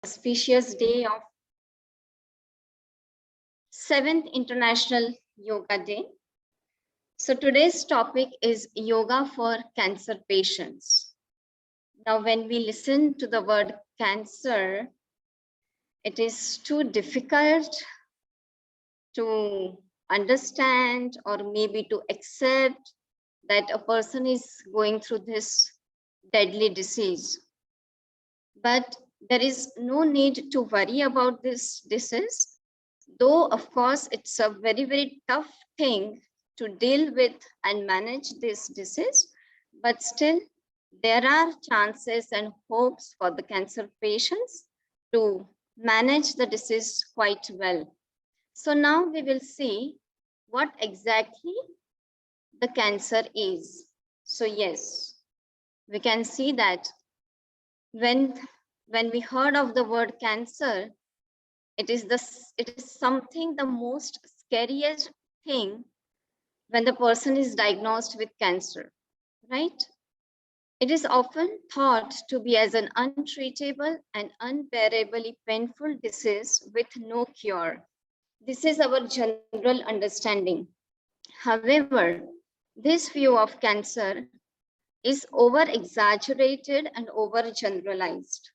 auspicious day of 7th International Yoga Day. So today's topic is yoga for cancer patients. Now, when we listen to the word cancer, it is too difficult to understand or maybe to accept that a person is going through this deadly disease. But there is no need to worry about this disease, though of course it's a very tough thing to deal with and manage this disease, but still there are chances and hopes for the cancer patients to manage the disease quite well. So now we will see what exactly the cancer is. So yes, we can see that when we heard of the word cancer, it is something the most scariest thing when the person is diagnosed with cancer, right? It is often thought to be as an untreatable and unbearably painful disease with no cure. This is our general understanding. However, this view of cancer is over-exaggerated and over-generalized.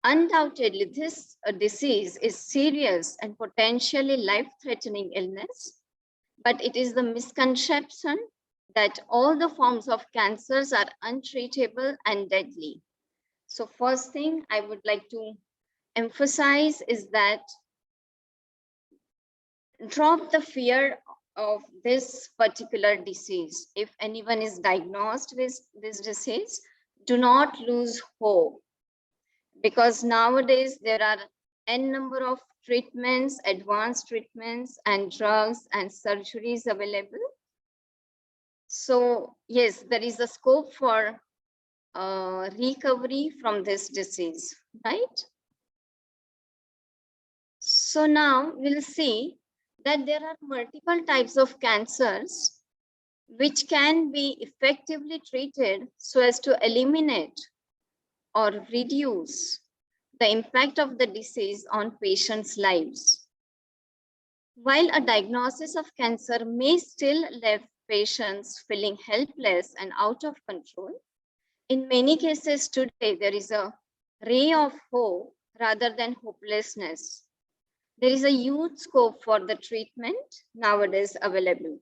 Undoubtedly, this disease is serious and potentially life-threatening illness, but it is the misconception that all the forms of cancers are untreatable and deadly. So first thing I would like to emphasize is that drop the fear of this particular disease. If anyone is diagnosed with this disease, do not lose hope, because nowadays there are n number of treatments, advanced treatments and drugs and surgeries available. So yes, there is a scope for recovery from this disease, right? So now we'll see that there are multiple types of cancers which can be effectively treated so as to eliminate or reduce the impact of the disease on patients' lives. While a diagnosis of cancer may still leave patients feeling helpless and out of control, in many cases today there is a ray of hope rather than hopelessness. There is a huge scope for the treatment nowadays available.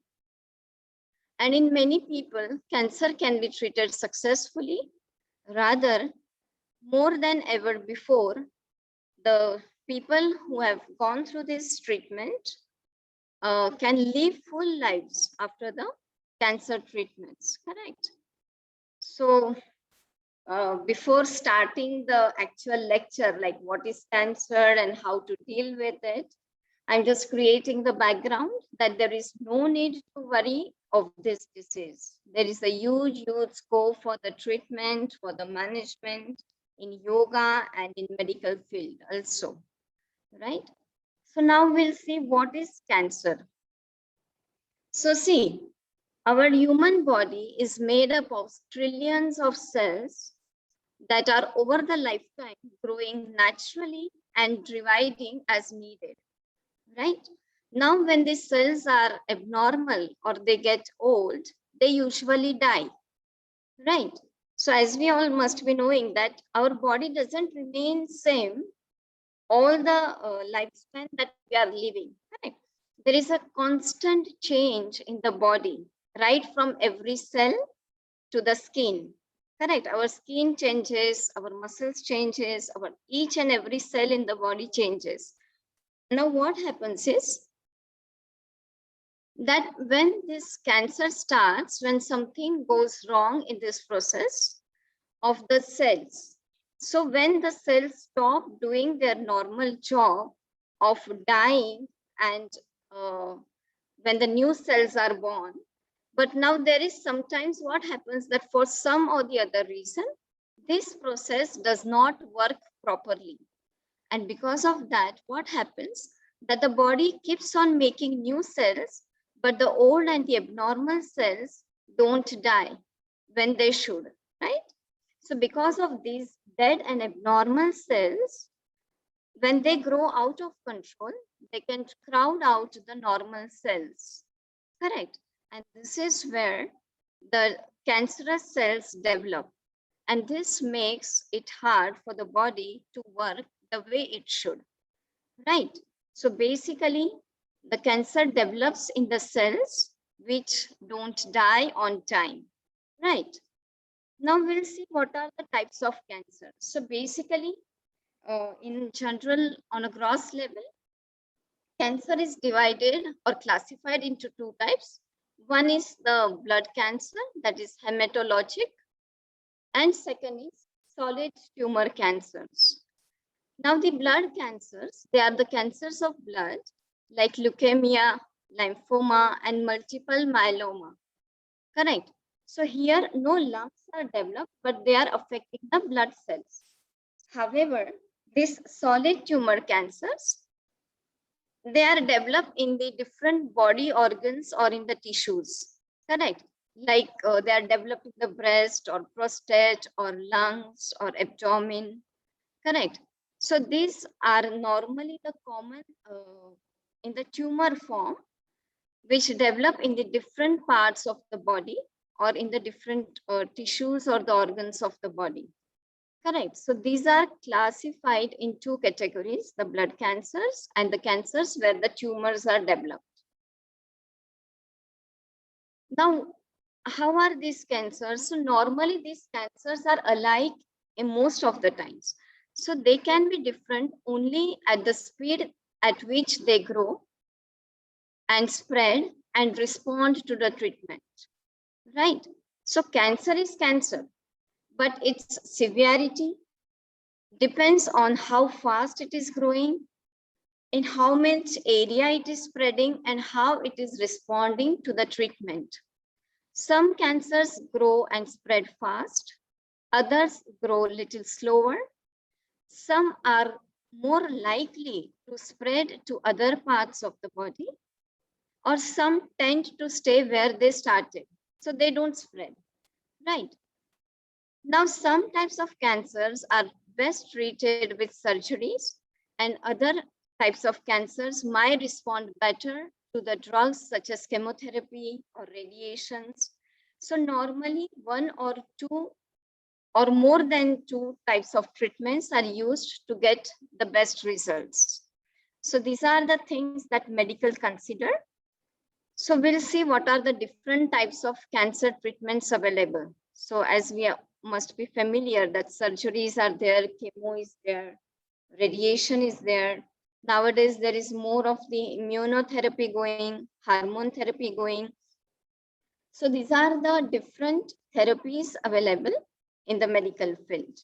And in many people, cancer can be treated successfully. Rather, more than ever before, the people who have gone through this treatment can live full lives after the cancer treatments, correct? So before starting the actual lecture, like what is cancer and how to deal with it, I'm just creating the background that there is no need to worry of this disease. There is a huge scope for the treatment, for the management in yoga and in medical field also, right? So now we'll see what is cancer. So see, our human body is made up of trillions of cells that are over the lifetime growing naturally and dividing as needed, right? Now, when these cells are abnormal or they get old, they usually die, right? So as we all must be knowing that our body doesn't remain same all the lifespan that we are living, right? There is a constant change in the body, right from every cell to the skin, correct? Our skin changes, our muscles changes, our each and every cell in the body changes. Now what happens is that when this cancer starts, when something goes wrong in this process of the cells, so when the cells stop doing their normal job of dying and when the new cells are born, but now there is sometimes what happens that for some or the other reason, this process does not work properly. And because of that, what happens that the body keeps on making new cells, but the old and the abnormal cells don't die when they should, right? So because of dead and abnormal cells, when they grow out of control, they can crowd out the normal cells. Correct. And this is where the cancerous cells develop. And this makes it hard for the body to work the way it should. Right. So basically, the cancer develops in the cells which don't die on time. Right. Now we'll see what are the types of cancer. So basically, in general, on a gross level, cancer is divided or classified into two types. One is the blood cancer, that is hematologic, and second is solid tumor cancers. Now the blood cancers, they are the cancers of blood like leukemia, lymphoma, and multiple myeloma. Correct. So here no lumps are developed, but they are affecting the blood cells. However, these solid tumor cancers, they are developed in the different body organs or in the tissues. Correct. Like they are developed in the breast or prostate or lungs or abdomen. Correct. So these are normally the common in the tumor form, which develop in the different parts of the body or in the different tissues or the organs of the body. Correct. So these are classified in two categories, the blood cancers and the cancers where the tumors are developed. Now, how are these cancers? So normally these cancers are alike in most of the times. So they can be different only at the speed at which they grow and spread and respond to the treatment. Right. So cancer is cancer, but its severity depends on how fast it is growing, in how much area it is spreading, and how it is responding to the treatment. Some cancers grow and spread fast, others grow a little slower. Some are more likely to spread to other parts of the body, or some tend to stay where they started, so they don't spread. Right. Now, some types of cancers are best treated with surgeries, and other types of cancers might respond better to the drugs such as chemotherapy or radiations. So normally one or two or more than two types of treatments are used to get the best results. So these are the things that medical consider. So we'll see what are the different types of cancer treatments available. So as we must be familiar that surgeries are there, chemo is there, radiation is there. Nowadays, there is more of the immunotherapy going, hormone therapy going. So these are the different therapies available in the medical field.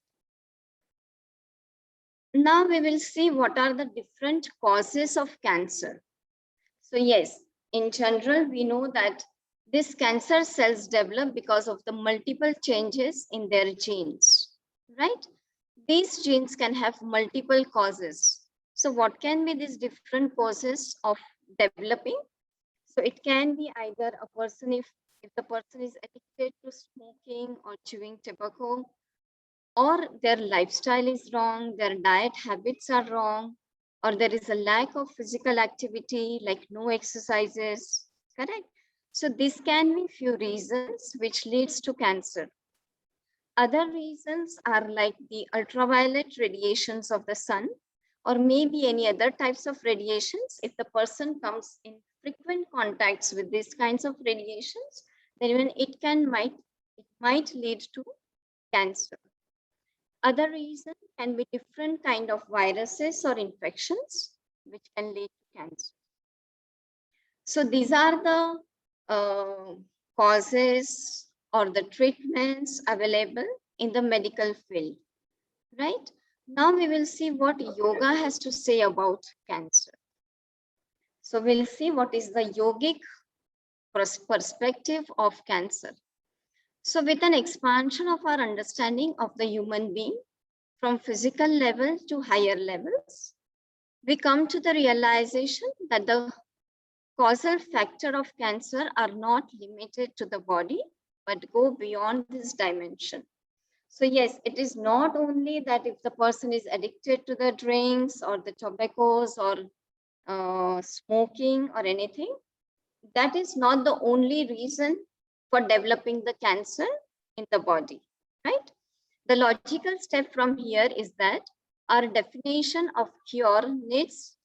Now we will see what are the different causes of cancer. So yes, in general, we know that these cancer cells develop because of the multiple changes in their genes, right? These genes can have multiple causes. So what can be these different causes of developing? So it can be either a person, if the person is addicted to smoking or chewing tobacco, or their lifestyle is wrong, their diet habits are wrong, or there is a lack of physical activity like no exercises, correct? So this can be few reasons which leads to cancer. Other reasons are like the ultraviolet radiations of the sun, or maybe any other types of radiations. If the person comes in frequent contacts with these kinds of radiations, then even it might lead to cancer. Other reason can be different kind of viruses or infections which can lead to cancer. So these are the causes or the treatments available in the medical field, right? Now we will see what yoga has to say about cancer. So we'll see what is the yogic perspective of cancer. So with an expansion of our understanding of the human being from physical level to higher levels, we come to the realization that the causal factor of cancer are not limited to the body, but go beyond this dimension. So yes, it is not only that if the person is addicted to the drinks or the tobaccos or smoking or anything, that is not the only reason for developing the cancer in the body, right? The logical step from here is that our definition of cure needs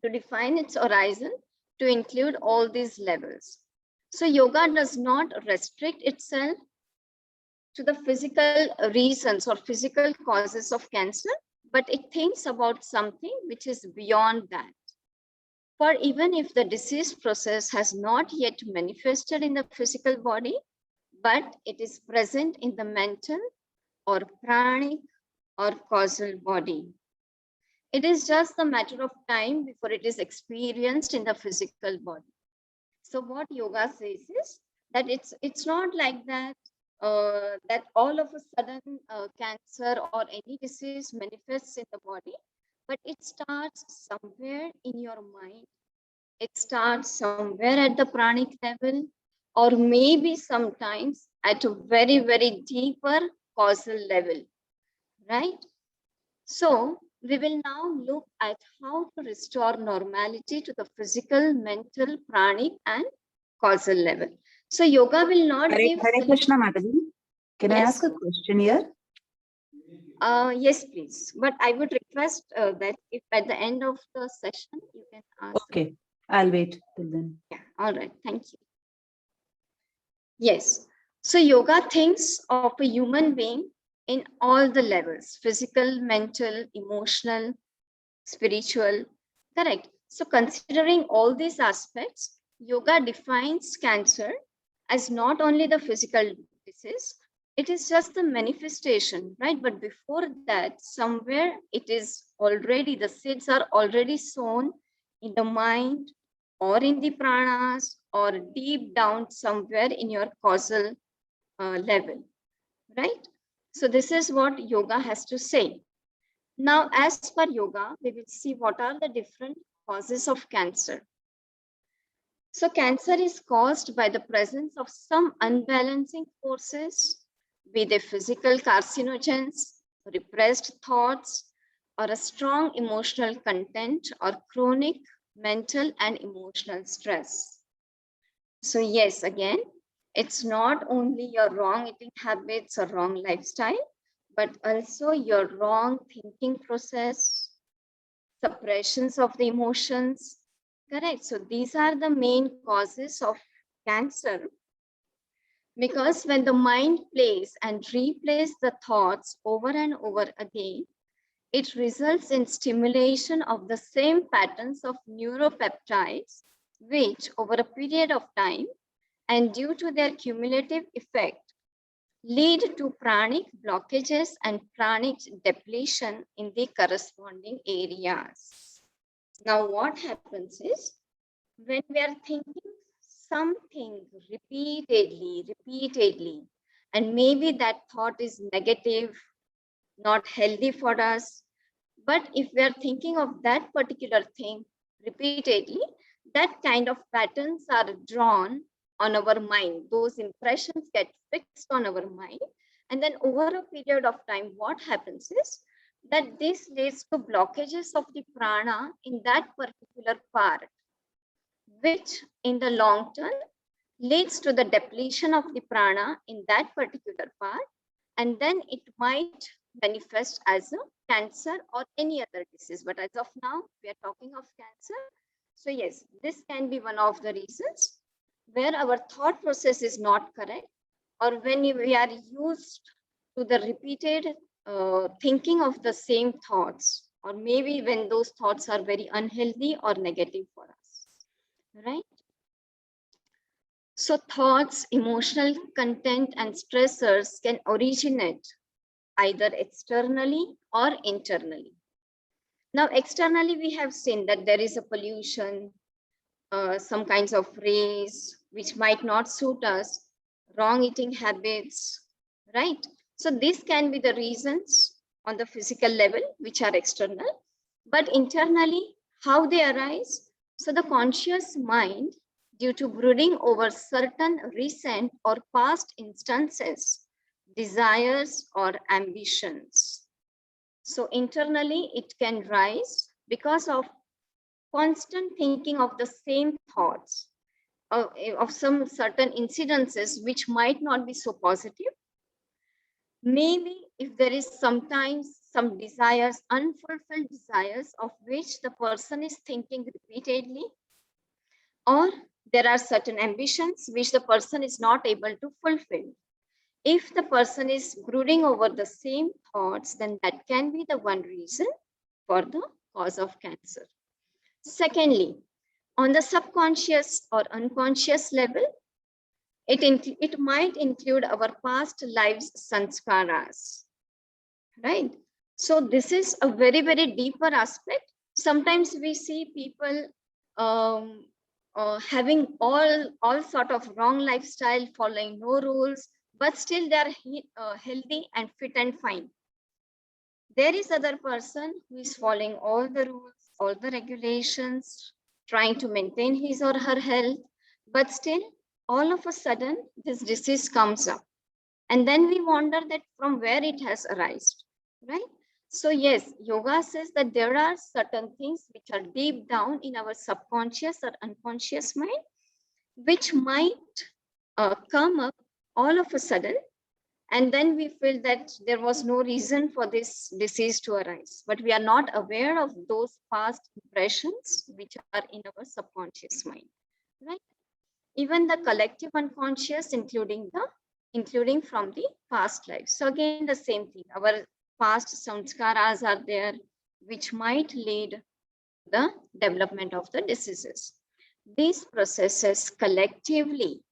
to define its horizon to include all these levels. So yoga does not restrict itself to the physical reasons or physical causes of cancer, but it thinks about something which is beyond that. For even if the disease process has not yet manifested in the physical body, but it is present in the mental or pranic or causal body. It is just a matter of time before it is experienced in the physical body. So what yoga says is that it's not like that that all of a sudden cancer or any disease manifests in the body, but it starts somewhere in your mind. It starts somewhere at the pranic level, or maybe sometimes at a very, very deeper causal level, right? So we will now look at how to restore normality to the physical, mental, pranic, and causal level. So yoga will not give. Hare Krishna, Mataji. Can I ask a question here? Yes, please. But I would request that if at the end of the session you can ask. Okay, I'll wait till then. Yeah. All right. Thank you. Yes. So yoga thinks of a human being in all the levels: physical, mental, emotional, spiritual. Correct. So considering all these aspects, yoga defines cancer as not only the physical disease, it is just the manifestation, right? But before that, somewhere it is already, the seeds are already sown in the mind or in the pranas or deep down somewhere in your causal level, right? So this is what yoga has to say. Now, as per yoga, we will see what are the different causes of cancer. So cancer is caused by the presence of some unbalancing forces, be they physical carcinogens, repressed thoughts, or a strong emotional content or chronic mental and emotional stress. So yes, again, it's not only your wrong eating habits or wrong lifestyle, but also your wrong thinking process, suppressions of the emotions. Correct. So these are the main causes of cancer. Because when the mind plays and replays the thoughts over and over again, it results in stimulation of the same patterns of neuropeptides, which over a period of time and due to their cumulative effect, lead to pranic blockages and pranic depletion in the corresponding areas. Now, what happens is when we are thinking something repeatedly, and maybe that thought is negative, not healthy for us, but if we are thinking of that particular thing repeatedly, that kind of patterns are drawn on our mind. Those impressions get fixed on our mind. And then over a period of time, what happens is that this leads to blockages of the prana in that particular part, which in the long term leads to the depletion of the prana in that particular part. And then it might manifest as a cancer or any other disease. But as of now, we are talking of cancer. So yes, this can be one of the reasons where our thought process is not correct, or when we are used to the repeated thinking of the same thoughts, or maybe when those thoughts are very unhealthy or negative for us, right? So thoughts, emotional content, and stressors can originate either externally or internally. Now, externally, we have seen that there is a pollution, some kinds of rays which might not suit us, wrong eating habits, right? So these can be the reasons on the physical level which are external, but internally, how they arise. So the conscious mind, due to brooding over certain recent or past instances, desires, or ambitions. So internally, it can rise because of constant thinking of the same thoughts, of some certain incidences which might not be so positive. Maybe if there is sometimes some desires, unfulfilled desires of which the person is thinking repeatedly, or there are certain ambitions which the person is not able to fulfill. If the person is brooding over the same thoughts, then that can be the one reason for the cause of cancer. Secondly, on the subconscious or unconscious level, it might include our past lives sanskaras, right? So this is a very, very deeper aspect. Sometimes we see people having all sort of wrong lifestyle, following no rules, but still they are healthy and fit and fine. There is other person who is following all the rules, all the regulations, trying to maintain his or her health, but still all of a sudden this disease comes up. And then we wonder that from where it has arisen, right? So yes, yoga says that there are certain things which are deep down in our subconscious or unconscious mind, which might come up all of a sudden. And then we feel that there was no reason for this disease to arise, but we are not aware of those past impressions which are in our subconscious mind, right? Even the collective unconscious, including from the past life. So again, the same thing, our past samskaras are there, which might lead the development of the diseases. These processes collectively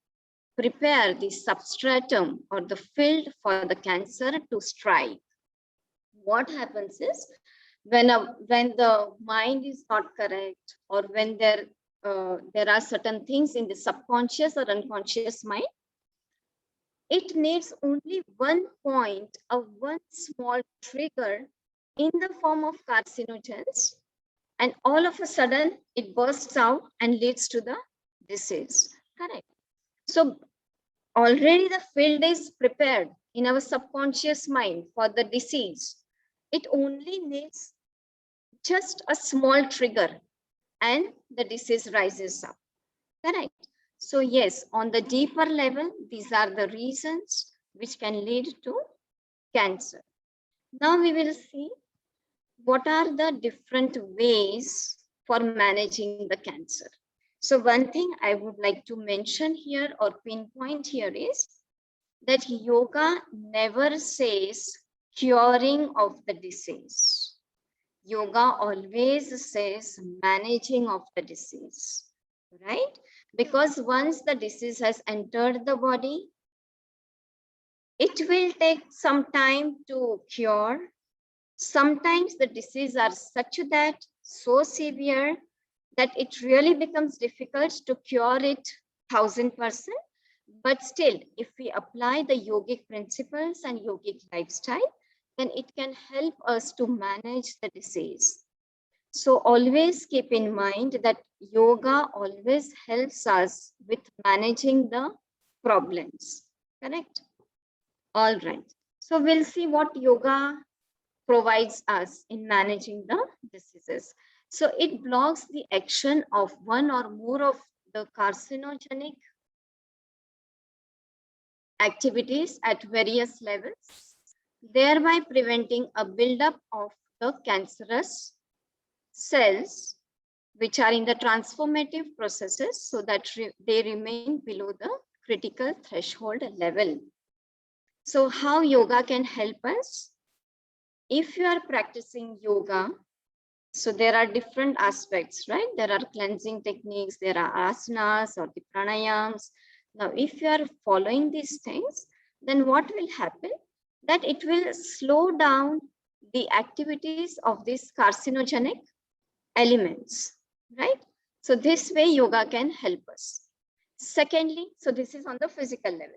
prepare the substratum or the field for the cancer to strike. What happens is when the mind is not correct, or when there are certain things in the subconscious or unconscious mind, it needs only one point, one small trigger in the form of carcinogens, and all of a sudden it bursts out and leads to the disease. Correct. So already the field is prepared in our subconscious mind for the disease. It only needs just a small trigger and the disease rises up. Correct. So yes, on the deeper level, these are the reasons which can lead to cancer. Now we will see what are the different ways for managing the cancer. So one thing I would like to mention here or pinpoint here is that yoga never says curing of the disease. Yoga always says managing of the disease, right? Because once the disease has entered the body, it will take some time to cure. Sometimes the disease are such that so severe that it really becomes difficult to cure it 1000%. But still, if we apply the yogic principles and yogic lifestyle, then it can help us to manage the disease. So always keep in mind that yoga always helps us with managing the problems, correct? All right. So we'll see what yoga provides us in managing the diseases. So it blocks the action of one or more of the carcinogenic activities at various levels, thereby preventing a buildup of the cancerous cells which are in the transformative processes, so that they remain below the critical threshold level. So how yoga can help us? If you are practicing yoga, so there are different aspects, right? There are cleansing techniques, there are asanas or the pranayams. Now, if you are following these things, then what will happen? That it will slow down the activities of these carcinogenic elements, right? So this way yoga can help us. Secondly, so this is on the physical level.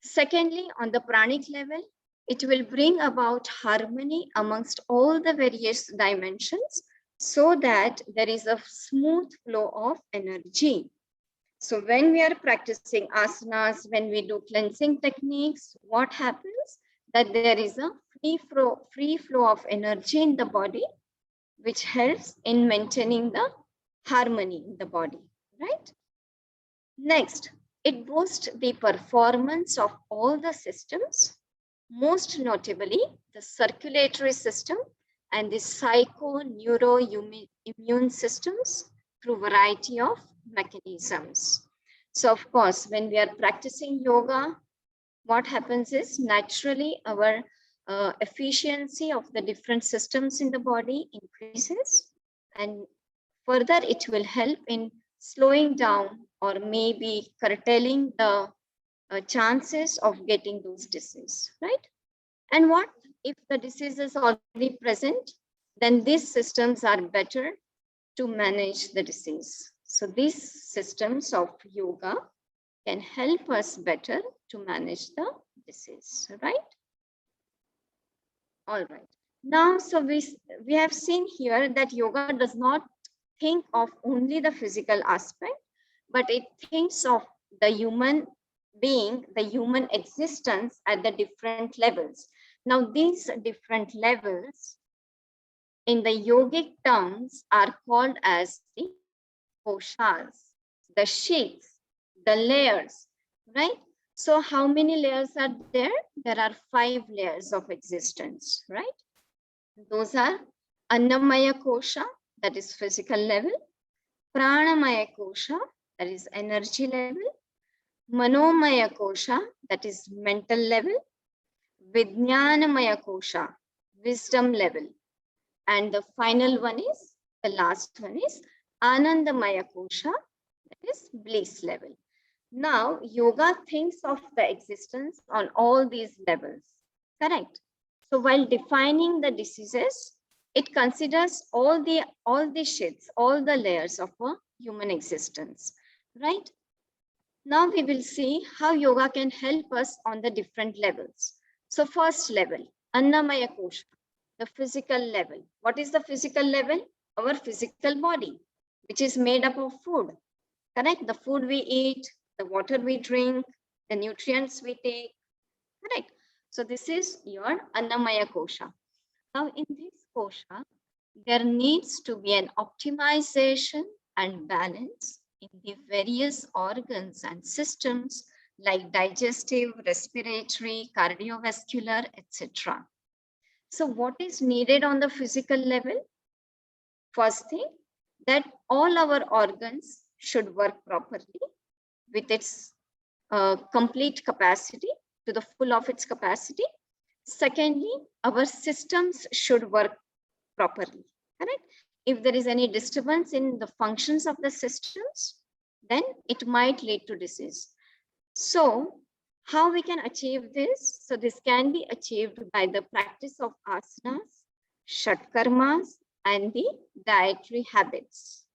Secondly, on the pranic level, it will bring about harmony amongst all the various dimensions so that there is a smooth flow of energy. So when we are practicing asanas, when we do cleansing techniques, what happens? That there is a free flow of energy in the body, which helps in maintaining the harmony in the body, right? Next, it boosts the performance of all the systems, most notably the circulatory system and the psycho-neuro-immune systems through variety of mechanisms. So of course, when we are practicing yoga, what happens is naturally our efficiency of the different systems in the body increases, and further it will help in slowing down or maybe curtailing the chances of getting those diseases, right? And what if the disease is already present? Then these systems are better to manage the disease. So these systems of yoga can help us better to manage the disease, right? All right. Now, so we have seen here that yoga does not think of only the physical aspect, but it thinks of the human being, the human existence at the different levels. Now, these different levels in the yogic terms are called as the koshas, the sheets, the layers, right? So how many layers are there? There are 5 layers of existence, right? Those are Annamaya Kosha, that is physical level, Pranamaya Kosha, that is energy level, Manomaya Kosha, that is mental level, Vijnanamaya Kosha, wisdom level, and the final one is, the last one is Anandamaya Kosha, that is bliss level. Now, yoga thinks of the existence on all these levels, correct? So while defining the diseases, it considers all the shades, all the layers of a human existence, right? Now we will see how yoga can help us on the different levels. So first level, Annamaya Kosha, the physical level. What is the physical level? Our physical body, which is made up of food, correct? The food we eat, the water we drink, the nutrients we take, correct? So this is your Annamaya Kosha. Now in this kosha, there needs to be an optimization and balance in the various organs and systems like digestive, respiratory, cardiovascular, etc. So what is needed on the physical level? First thing, that all our organs should work properly with its complete capacity, to the full of its capacity. Secondly, our systems should work properly, correct? If there is any disturbance in the functions of the systems, then it might lead to disease. So how we can achieve this? So this can be achieved by the practice of asanas, shatkarmas, and the dietary habits,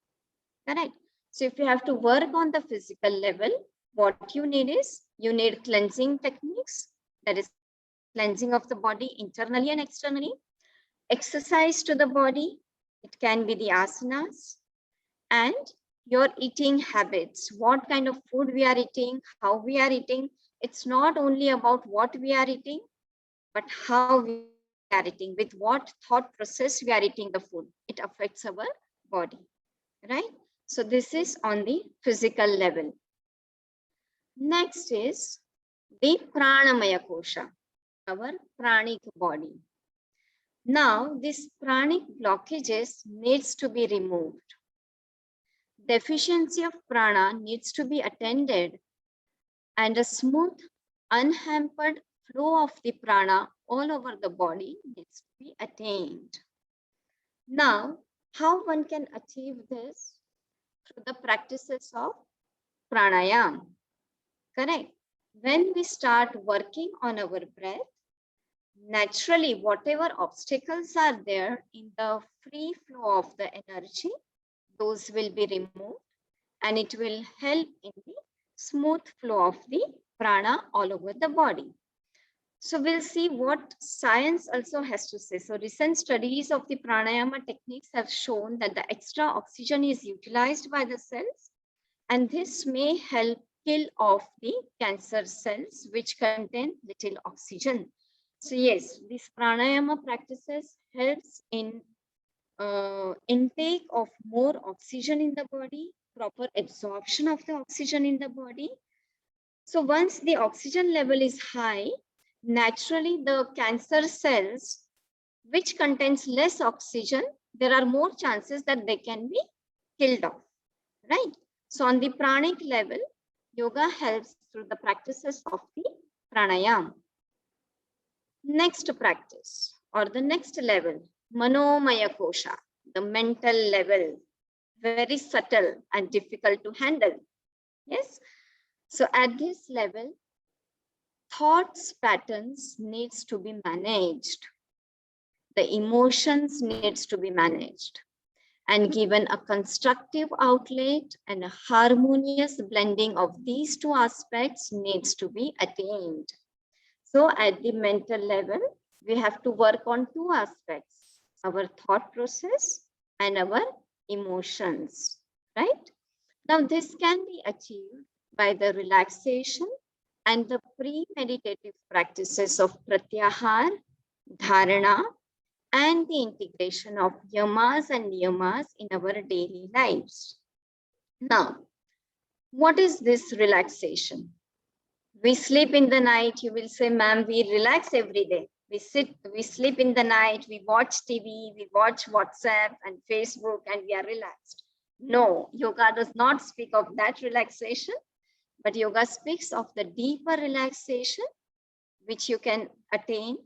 correct? So if you have to work on the physical level, what you need is, you need cleansing techniques, that is cleansing of the body internally and externally, exercise to the body, it can be the asanas, and your eating habits, what kind of food we are eating, how we are eating. It's not only about what we are eating, but how we are eating, with what thought process we are eating the food. It affects our body, right? So this is on the physical level. Next is the pranamaya kosha, our pranic body. Now, these pranic blockages needs to be removed. Deficiency of prana needs to be attended, and a smooth, unhampered flow of the prana all over the body needs to be attained. Now, how one can achieve this? Through the practices of pranayama, correct? When we start working on our breath, naturally, whatever obstacles are there in the free flow of the energy, those will be removed, and it will help in the smooth flow of the prana all over the body. So we'll see what science also has to say. So recent studies of the pranayama techniques have shown that the extra oxygen is utilized by the cells And this may help kill off the cancer cells which contain little oxygen. So yes, these pranayama practices helps in intake of more oxygen in the body, proper absorption of the oxygen in the body. So once the oxygen level is high, naturally the cancer cells which contains less oxygen, there are more chances that they can be killed off, right? So on the pranic level, yoga helps through the practices of the pranayama. Next practice or the next level, manomaya kosha, the mental level, very subtle and difficult to handle. Yes. So at this level, thoughts patterns needs to be managed. The emotions needs to be managed and given a constructive outlet, and a harmonious blending of these two aspects needs to be attained. So at the mental level, we have to work on two aspects, our thought process and our emotions, right? Now this can be achieved by the relaxation and the pre-meditative practices of pratyahar, dharana, and the integration of yamas and niyamas in our daily lives. Now, what is this relaxation? We sleep in the night, you will say, ma'am, we relax every day. We sleep in the night, we watch TV, we watch WhatsApp and Facebook, and we are relaxed. No, yoga does not speak of that relaxation, but yoga speaks of the deeper relaxation which you can attain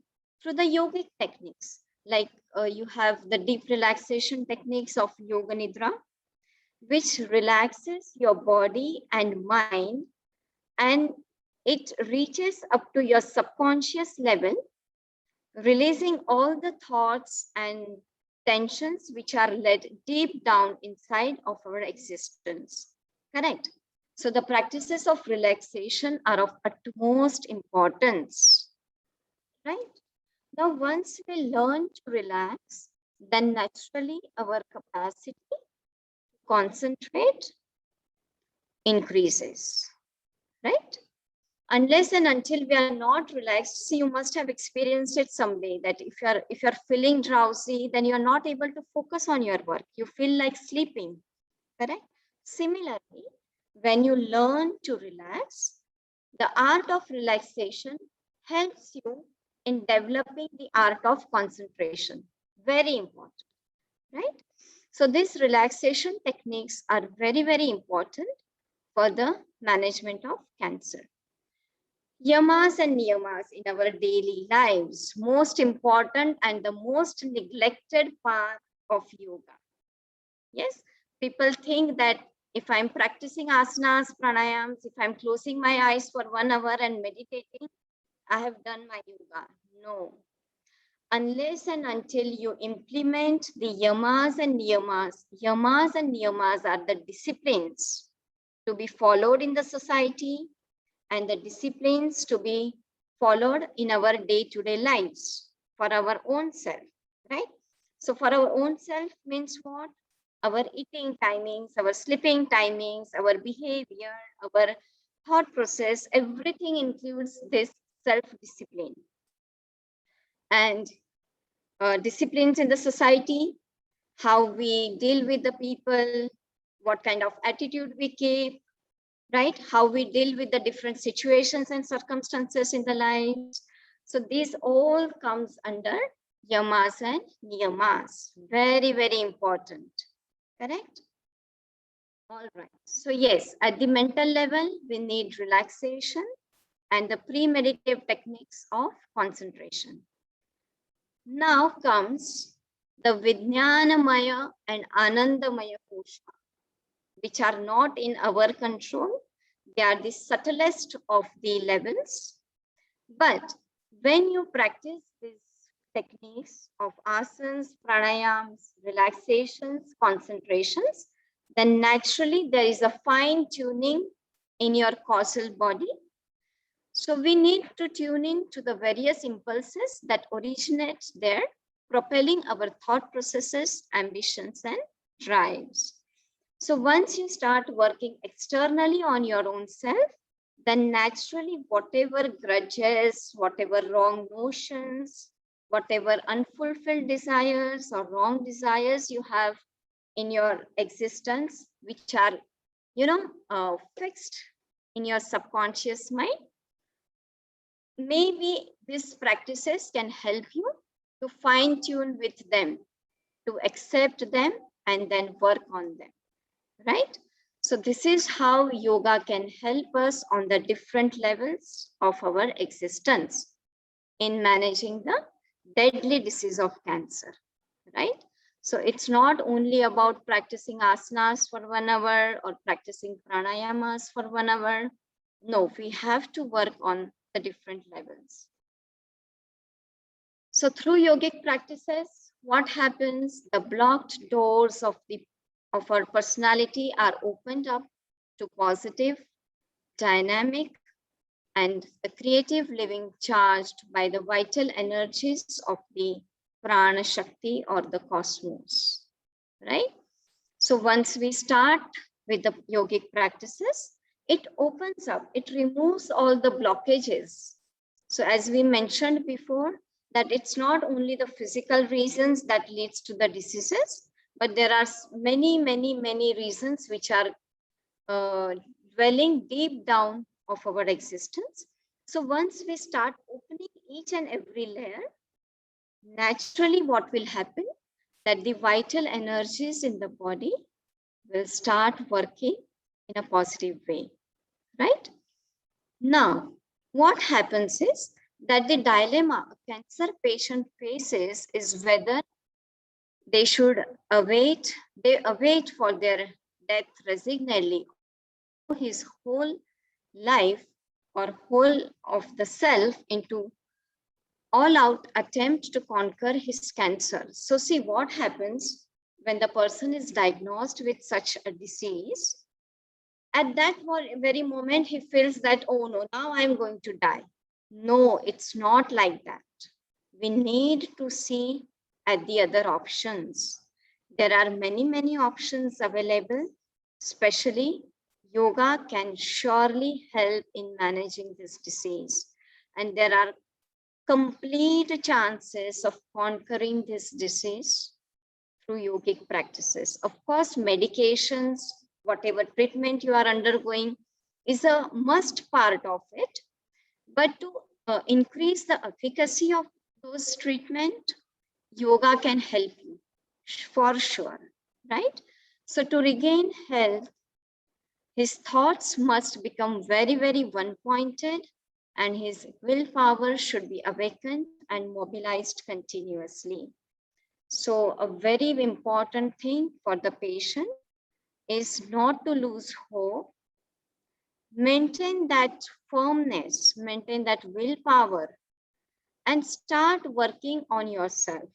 through the yogic techniques. Like you have the deep relaxation techniques of Yoga Nidra, which relaxes your body and mind, and it reaches up to your subconscious level, releasing all the thoughts and tensions which are led deep down inside of our existence. Correct? So the practices of relaxation are of utmost importance, right? Now, once we learn to relax, then naturally our capacity to concentrate increases, right? Unless and until we are not relaxed, see, you must have experienced it someday that if you're feeling drowsy, then you're not able to focus on your work. You feel like sleeping, correct? Similarly, when you learn to relax, the art of relaxation helps you in developing the art of concentration. Very important, right? So these relaxation techniques are very, very important for the management of cancer. Yamas and niyamas in our daily lives, most important and the most neglected part of yoga. Yes, people think that if I'm practicing asanas, pranayams, if I'm closing my eyes for 1 hour and meditating, I have done my yoga. No. Unless and until you implement the yamas and niyamas are the disciplines to be followed in the society and the disciplines to be followed in our day-to-day lives for our own self, right? So for our own self means what? Our eating timings, our sleeping timings, our behavior, our thought process, everything includes this self-discipline. And disciplines in the society, how we deal with the people, what kind of attitude we keep, right? How we deal with the different situations and circumstances in the lives. So this all comes under yamas and niyamas. Very, very important, correct? All right. So yes, at the mental level, we need relaxation and the pre-meditative techniques of concentration. Now comes the Vijnanamaya and Anandamaya kosha, which are not in our control. They are the subtlest of the levels. But when you practice these techniques of asanas, pranayams, relaxations, concentrations, then naturally there is a fine tuning in your causal body. So we need to tune in to the various impulses that originate there, propelling our thought processes, ambitions, and drives. So once you start working externally on your own self, then naturally whatever grudges, whatever wrong notions, whatever unfulfilled desires or wrong desires you have in your existence, which are, fixed in your subconscious mind, maybe these practices can help you to fine tune with them, to accept them, and then work on them, right? So this is how yoga can help us on the different levels of our existence in managing the deadly disease of cancer, right? So it's not only about practicing asanas for 1 hour or practicing pranayamas for 1 hour. No, we have to work on the different levels. So through yogic practices, what happens? The blocked doors of our personality are opened up to positive, dynamic, and the creative living charged by the vital energies of the prana shakti or the cosmos, right? So once we start with the yogic practices, it opens up, it removes all the blockages. So as we mentioned before, that it's not only the physical reasons that leads to the diseases, but there are many reasons which are dwelling deep down of our existence. So once we start opening each and every layer, naturally what will happen, that the vital energies in the body will start working in a positive way, right? Now, what happens is that the dilemma a cancer patient faces is whether they should await for their death resignedly his whole life or whole of the self into all-out attempt to conquer his cancer. So see what happens when the person is diagnosed with such a disease. At that very moment, he feels that, oh no, now I'm going to die. No, it's not like that. We need to see at the other options. There are many options available, especially yoga can surely help in managing this disease. And there are complete chances of conquering this disease through yogic practices. Of course, medications, whatever treatment you are undergoing is a must part of it. But to increase the efficacy of those treatment, yoga can help you for sure, right? So to regain health, his thoughts must become very one-pointed and his willpower should be awakened and mobilized continuously. So a very important thing for the patient is not to lose hope, maintain that firmness, maintain that willpower, and start working on yourself.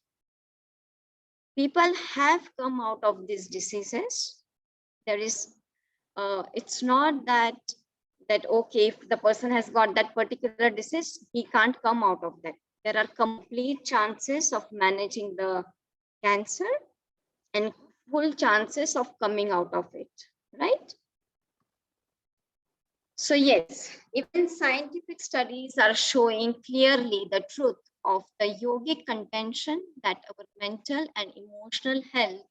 People have come out of these diseases. There is, it's not that okay, if the person has got that particular disease, he can't come out of that. There are complete chances of managing the cancer and full chances of coming out of it, right? So yes, even scientific studies are showing clearly the truth of the yogic contention that our mental and emotional health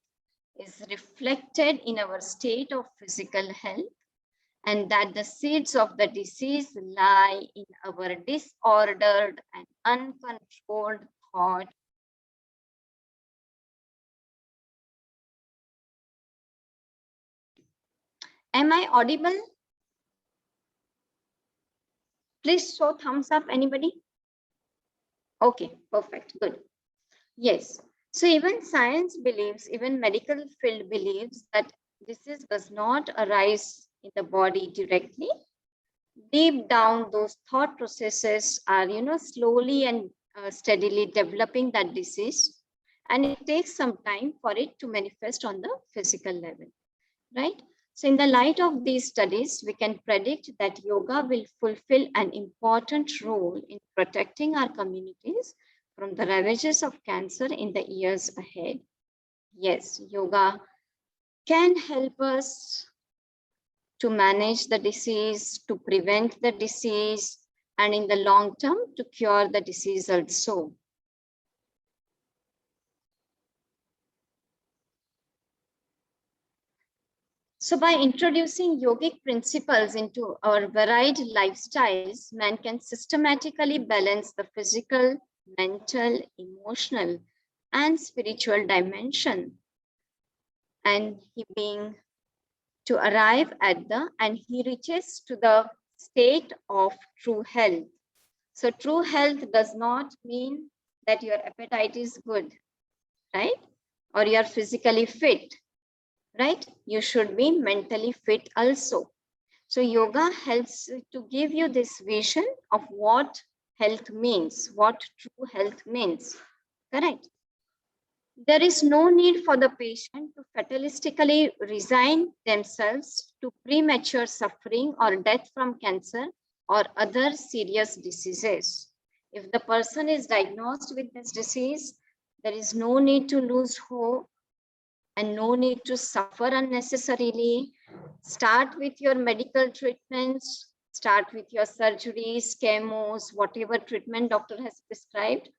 is reflected in our state of physical health, and that the seeds of the disease lie in our disordered and uncontrolled thought. Am I audible? Please show thumbs up, anybody? Okay, perfect, good. Yes, so even science believes, even medical field believes that disease does not arise in the body directly. Deep down, those thought processes are, slowly and steadily developing that disease. And it takes some time for it to manifest on the physical level, right? So in the light of these studies, we can predict that yoga will fulfill an important role in protecting our communities from the ravages of cancer in the years ahead. Yes, yoga can help us to manage the disease, to prevent the disease, and in the long term to cure the disease also. So by introducing yogic principles into our varied lifestyles, man can systematically balance the physical, mental, emotional, and spiritual dimension. And he being to arrive at the, and he reaches to the state of true health. So true health does not mean that your appetite is good, right? Or you are physically fit, right? You should be mentally fit also. So yoga helps to give you this vision of what health means, what true health means, correct? There is no need for the patient to fatalistically resign themselves to premature suffering or death from cancer or other serious diseases. If the person is diagnosed with this disease, there is no need to lose hope and no need to suffer unnecessarily. Start with your medical treatments, start with your surgeries, chemos, whatever treatment doctor has prescribed.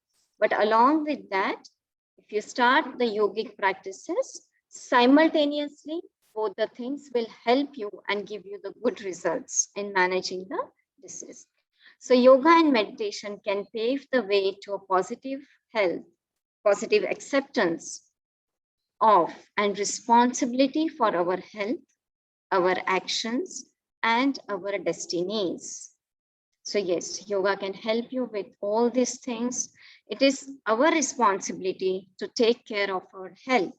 But along with that, if you start the yogic practices, simultaneously, both the things will help you and give you the good results in managing the disease. So yoga and meditation can pave the way to a positive health, positive acceptance of and responsibility for our health, our actions, and our destinies. So yes, yoga can help you with all these things. It is our responsibility to take care of our health.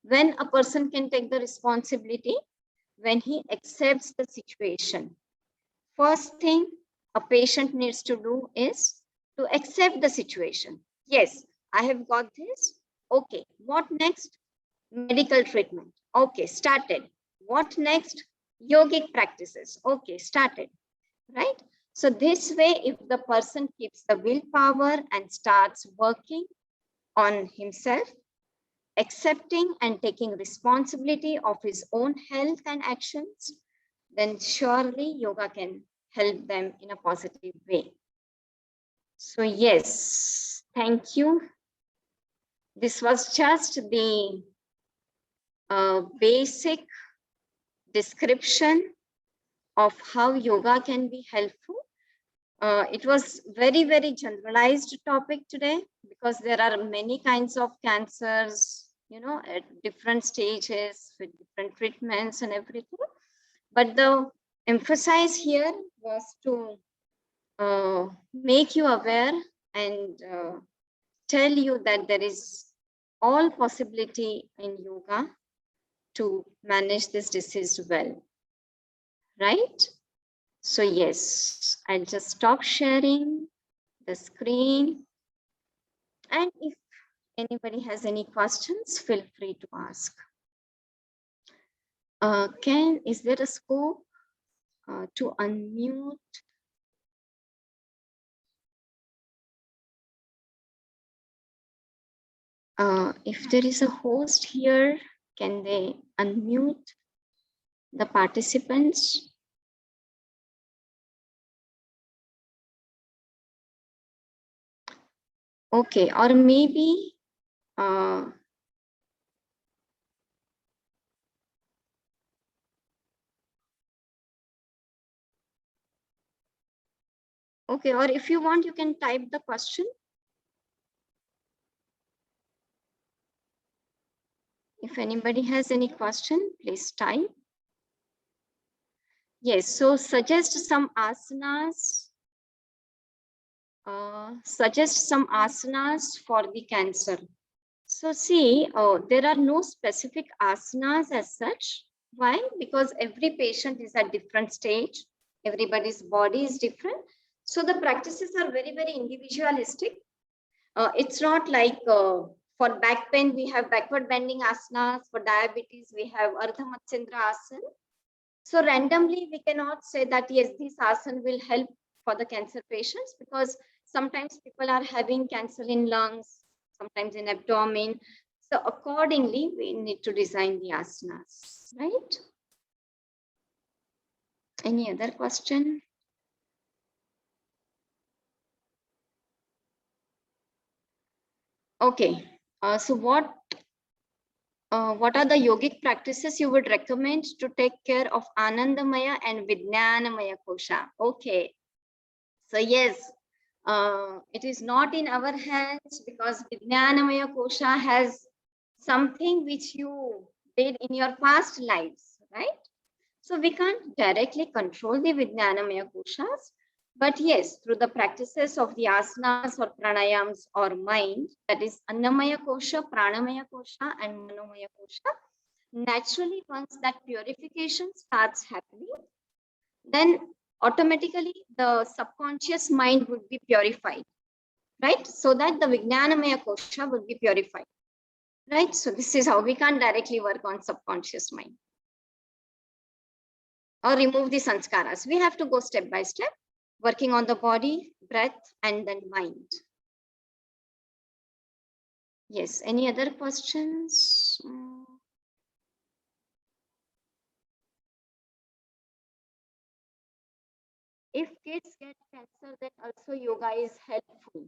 When a person can take the responsibility, when he accepts the situation. First thing a patient needs to do is to accept the situation. Yes, I have got this. Okay, what next? Medical treatment. Okay, started. What next? Yogic practices. Okay, started. Right? So this way, if the person keeps the willpower and starts working on himself, accepting and taking responsibility of his own health and actions, then surely yoga can help them in a positive way. So yes, thank you. This was just the basic description of how yoga can be helpful. It was very, very generalized topic today because there are many kinds of cancers, you know, at different stages with different treatments and everything. But the emphasis here was to make you aware and tell you that there is all possibility in yoga to manage this disease well, right? So yes, I'll just stop sharing the screen. And if anybody has any questions, feel free to ask. Is there a scope to unmute? If there is a host here, can they unmute the participants? Okay, or maybe okay, or if you want, you can type the question. If anybody has any question, please type. Yes, so suggest some asanas. Suggest some asanas for the cancer. So see, there are no specific asanas as such. Why? Because every patient is at different stage. Everybody's body is different. So the practices are very, very individualistic. It's not like for back pain, we have backward bending asanas. For diabetes, we have Ardha Matsyendra asana. So randomly, we cannot say that, yes, this asana will help for the cancer patients because sometimes people are having cancer in lungs, sometimes in abdomen, So accordingly, we need to design the asanas, right? Any other question? Okay. So what are the yogic practices you would recommend to take care of Anandamaya and Vijnanamaya kosha? Okay. So yes, it is not in our hands because Vijnanamaya kosha has something which you did in your past lives, right? So we can't directly control the Vijnanamaya koshas, but yes, through the practices of the asanas or pranayams or mind, that is Annamaya kosha, Pranamaya kosha, and Manomaya kosha, naturally once that purification starts happening, then automatically the subconscious mind would be purified, right? So that the Vijnanamaya kosha would be purified, right? So this is how we can't directly work on subconscious mind or remove the sanskaras. We have to go step by step, working on the body, breath, and then mind. Yes, any other questions? If kids get cancer, then also yoga is helpful.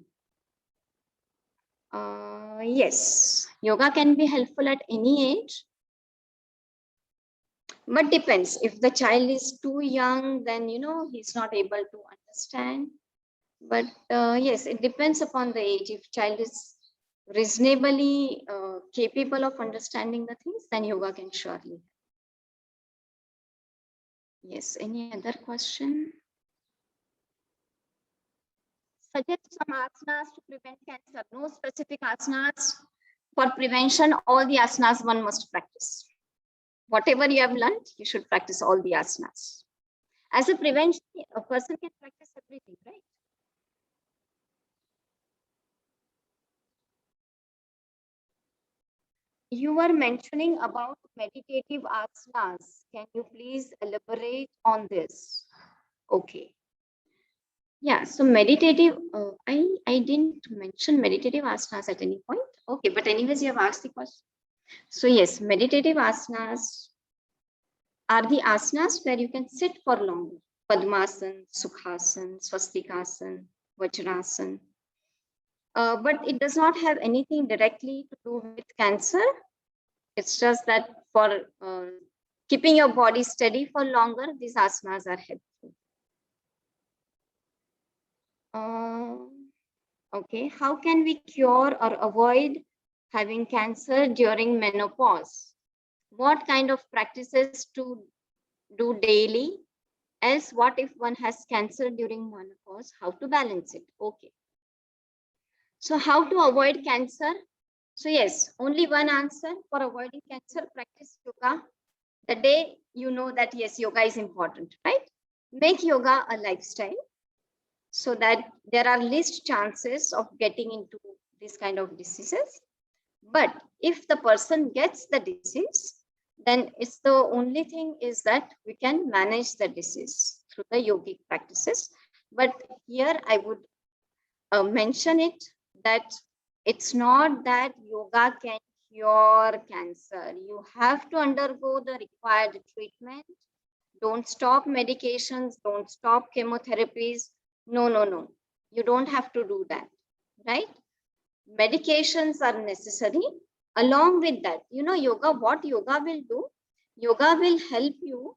Yes, yoga can be helpful at any age, but depends. If the child is too young, then he's not able to understand. But yes, it depends upon the age. If child is reasonably capable of understanding the things, then yoga can surely. Yes, any other question? Suggest some asanas to prevent cancer. No specific asanas. For prevention, all the asanas one must practice. Whatever you have learned, you should practice all the asanas. As a prevention, a person can practice everything, right? You were mentioning about meditative asanas. Can you please elaborate on this? Okay. Yeah, so meditative, I didn't mention meditative asanas at any point. Okay, but anyways, you have asked the question. So yes, meditative asanas are the asanas where you can sit for longer. Padmasan, Sukhasan, Swastikasan, Vajrasan. But it does not have anything directly to do with cancer. It's just that for keeping your body steady for longer, these asanas are helpful. Okay, how can we cure or avoid having cancer during menopause? What kind of practices to do daily? Else, what if one has cancer during menopause? How to balance it? Okay. So how to avoid cancer? So yes, only one answer for avoiding cancer, practice yoga. The day you know that yes, yoga is important, right? Make yoga a lifestyle so that there are least chances of getting into this kind of diseases. But if the person gets the disease, then it's the only thing is that we can manage the disease through the yogic practices. But here I would mention it that it's not that yoga can cure cancer. You have to undergo the required treatment. Don't stop medications, don't stop chemotherapies. No, no, no. You don't have to do that, right? Medications are necessary. Along with that, yoga, what yoga will do? Yoga will help you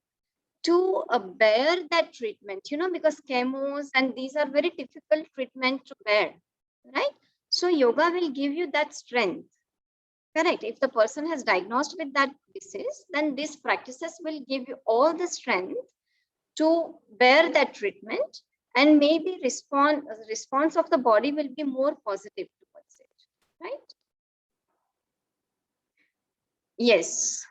to bear that treatment, because chemos and these are very difficult treatment to bear, right? So yoga will give you that strength. Correct. If the person has diagnosed with that disease, then these practices will give you all the strength to bear that treatment, and maybe response of the body will be more positive towards it, right? Yes.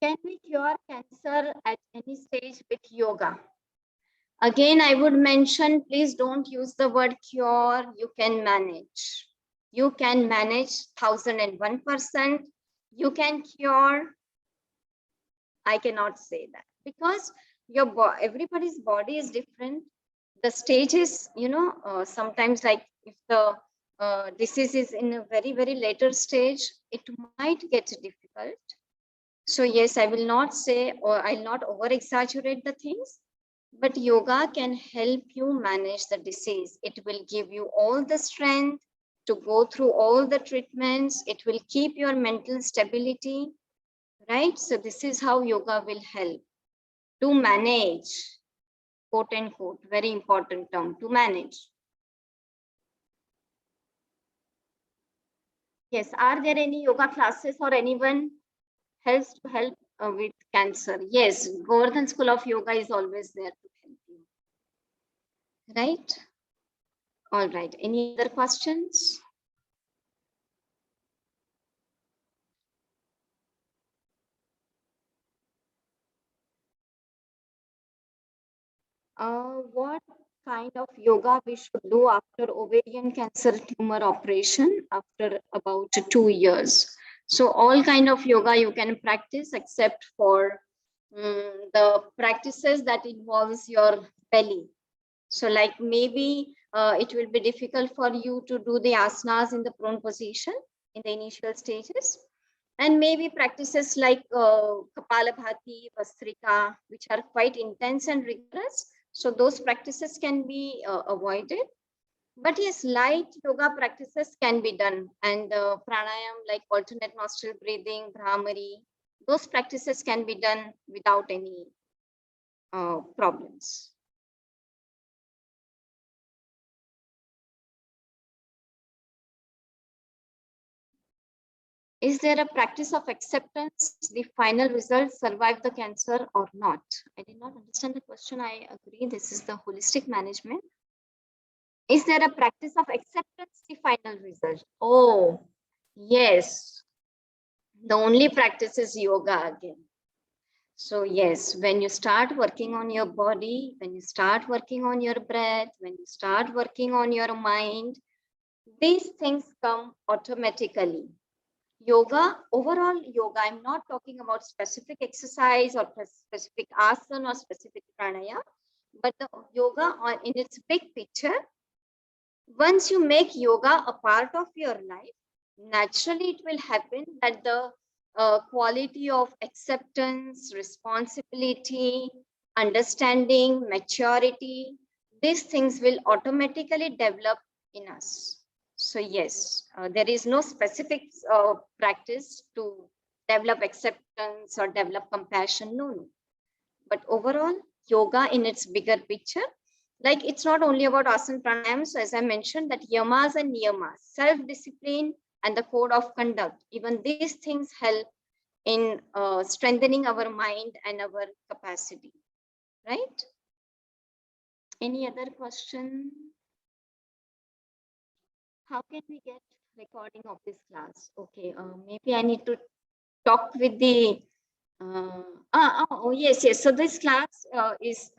Can we cure cancer at any stage with yoga? Again, I would mention, please don't use the word cure. You can manage. You can manage 1001%. You can cure. I cannot say that because everybody's body is different. the stages, sometimes like if the disease is in a very, very later stage, it might get difficult. So yes, I will not say, or I'll not over exaggerate the things, but yoga can help you manage the disease. It will give you all the strength to go through all the treatments. It will keep your mental stability, right? So this is how yoga will help to manage, quote unquote, very important term, to manage. Yes, are there any yoga classes or anyone helps to help with cancer? Yes, Govardhan School of Yoga is always there to help you. Right? All right. Any other questions? What kind of yoga we should do after ovarian cancer tumor operation after about 2 years? So all kind of yoga you can practice except for the practices that involves your belly. So like maybe it will be difficult for you to do the asanas in the prone position in the initial stages. And maybe practices like Kapalabhati, Vastrika, which are quite intense and rigorous. So those practices can be avoided. But yes, light yoga practices can be done. And pranayam like alternate nostril breathing, Bhramari, those practices can be done without any problems. Is there a practice of acceptance? The final result survive the cancer or not? I did not understand the question. I agree. This is the holistic management. Is there a practice of acceptance? The final result? Oh, yes. The only practice is yoga again. So yes, when you start working on your body, when you start working on your breath, when you start working on your mind, these things come automatically. Yoga, overall yoga, I'm not talking about specific exercise or specific asana or specific pranayama, but the yoga in its big picture, once you make yoga a part of your life, naturally it will happen that the quality of acceptance, responsibility, understanding, maturity, these things will automatically develop in us. So yes, there is no specific practice to develop acceptance or develop compassion. No. But overall, yoga in its bigger picture, like it's not only about asana pranayam. So as I mentioned, that yamas and niyamas, self-discipline and the code of conduct, even these things help in strengthening our mind and our capacity, right? Any other question? How can we get recording of this class? Okay, maybe I need to talk with the oh yes. So this class is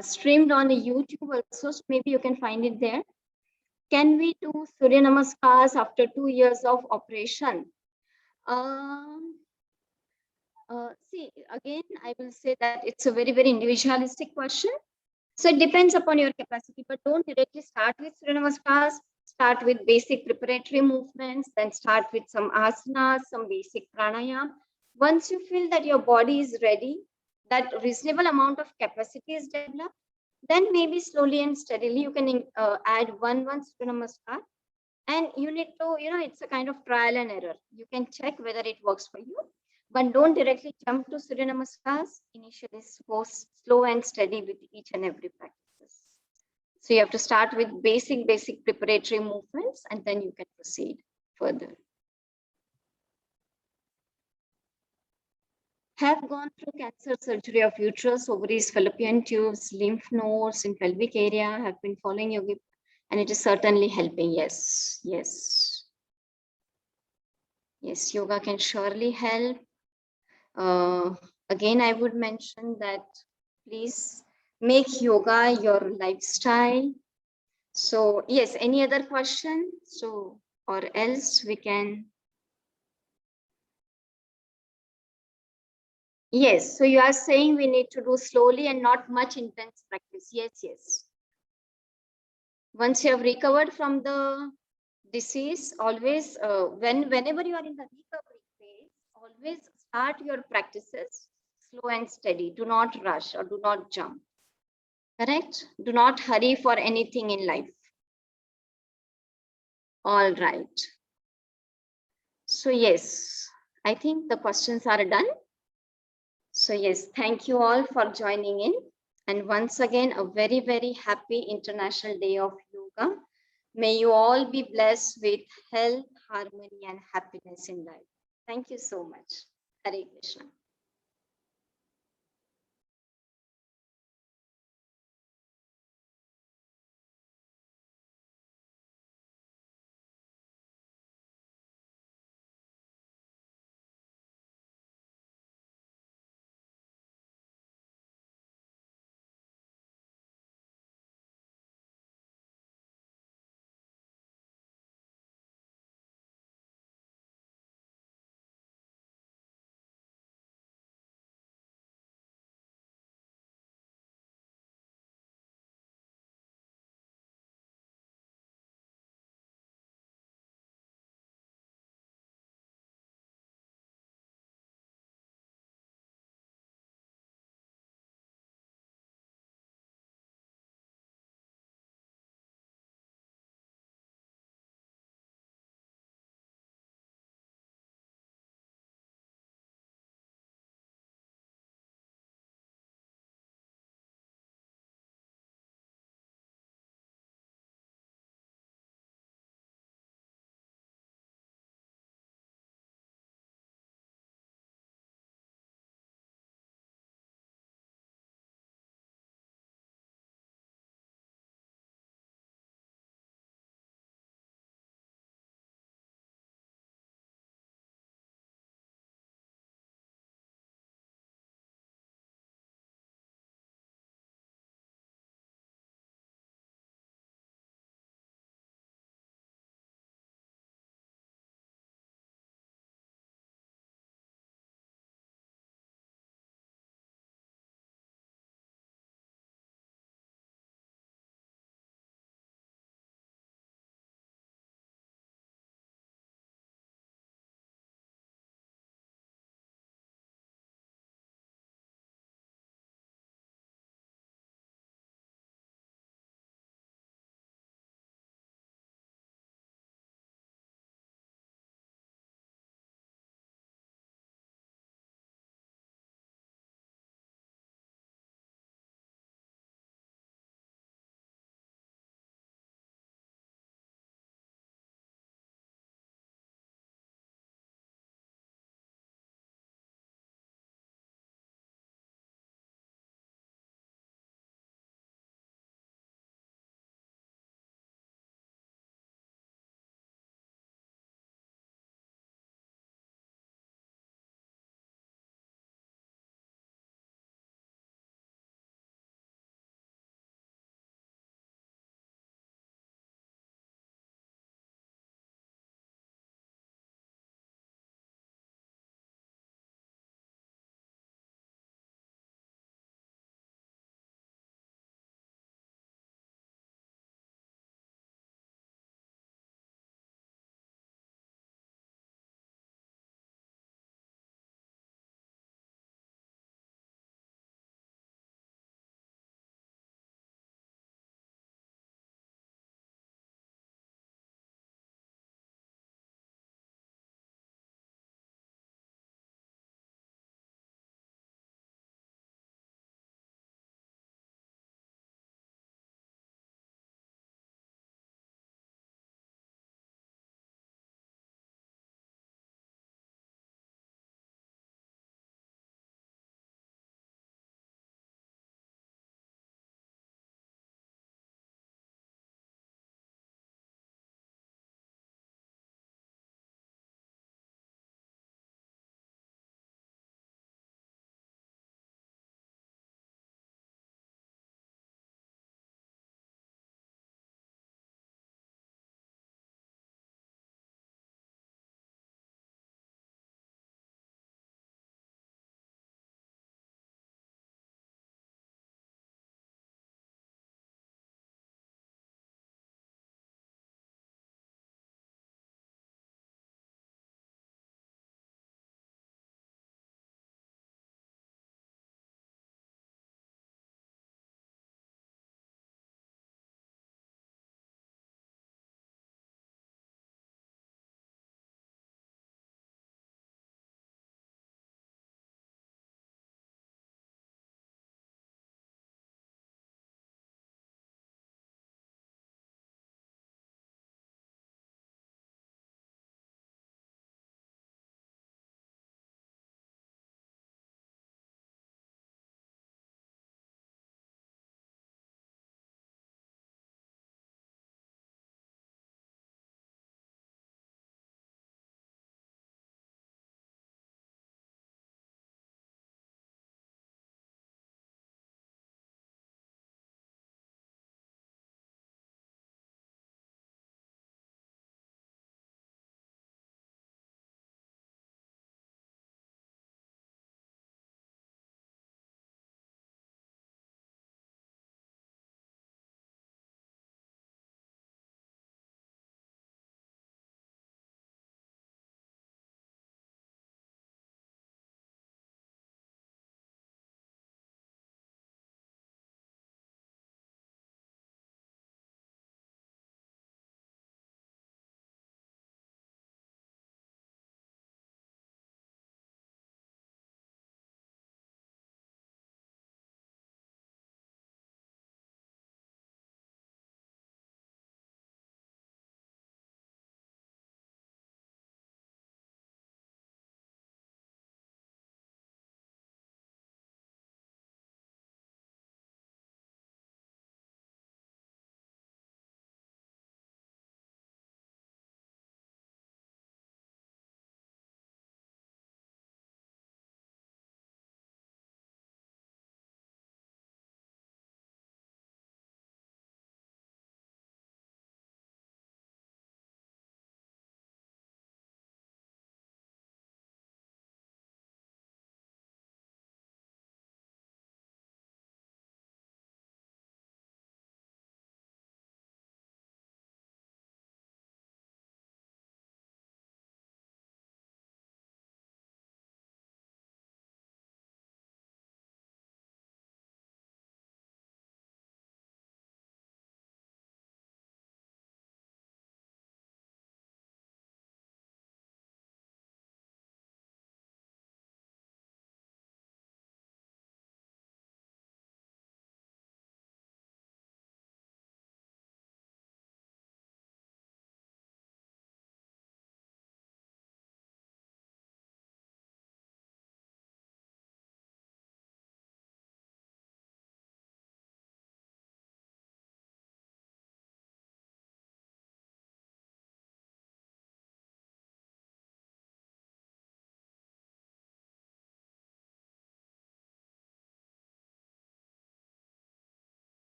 streamed on the YouTube also, so maybe you can find it there. Can we do Surya Namaskars after 2 years of operation? See, again, I will say that it's a very, very individualistic question. So it depends upon your capacity, but don't directly start with Surya Namaskars. Start with basic preparatory movements, then start with some asanas, some basic pranayama. Once you feel that your body is ready, that reasonable amount of capacity is developed, then maybe slowly and steadily you can add one Surya Namaskar. And you need to, it's a kind of trial and error. You can check whether it works for you, but don't directly jump to Surya Namaskars. Initially, go slow and steady with each and every practice. So you have to start with basic preparatory movements, and then you can proceed further. Have gone through cancer surgery of uterus, ovaries, fallopian tubes, lymph nodes in pelvic area, have been following yoga, and it is certainly helping. Yes. Yes, yoga can surely help. Again, I would mention that please make yoga your lifestyle. So yes, any other question? So, or else we can. Yes, so you are saying we need to do slowly and not much intense practice. Yes, yes. Once you have recovered from the disease, always, whenever you are in the recovery phase, always start your practices slow and steady. Do not rush or do not jump. Correct? Do not hurry for anything in life. All right. So yes, I think the questions are done. So yes, thank you all for joining in. And once again, a very, very happy International Day of Yoga. May you all be blessed with health, harmony, and happiness in life. Thank you so much. Hare Krishna.